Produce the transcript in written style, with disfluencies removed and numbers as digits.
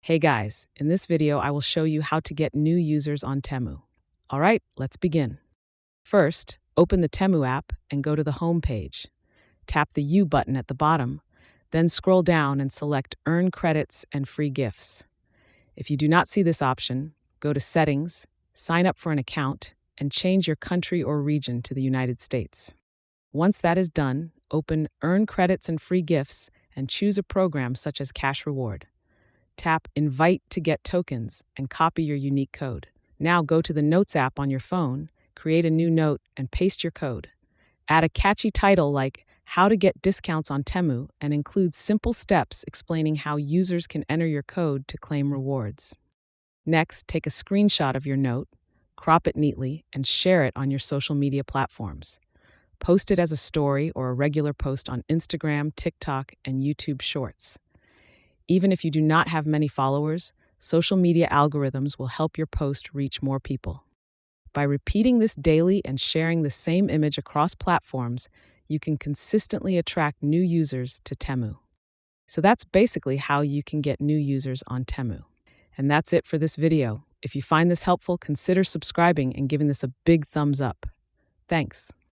Hey guys, in this video I will show you how to get new users on Temu. Alright, let's begin. First, open the Temu app and go to the home page. Tap the U button at the bottom, then scroll down and select Earn Credits and Free Gifts. If you do not see this option, go to Settings, sign up for an account, and change your country or region to the United States. Once that is done, open Earn Credits and Free Gifts and choose a program such as Cash Reward. Tap Invite to get tokens and copy your unique code. Now go to the Notes app on your phone, create a new note, and paste your code. Add a catchy title like How to Get Discounts on Temu and include simple steps explaining how users can enter your code to claim rewards. Next, take a screenshot of your note, crop it neatly, and share it on your social media platforms. Post it as a story or a regular post on Instagram, TikTok, and YouTube Shorts. Even if you do not have many followers, social media algorithms will help your post reach more people. By repeating this daily and sharing the same image across platforms, you can consistently attract new users to Temu. So that's basically how you can get new users on Temu. And that's it for this video. If you find this helpful, consider subscribing and giving this a big thumbs up. Thanks.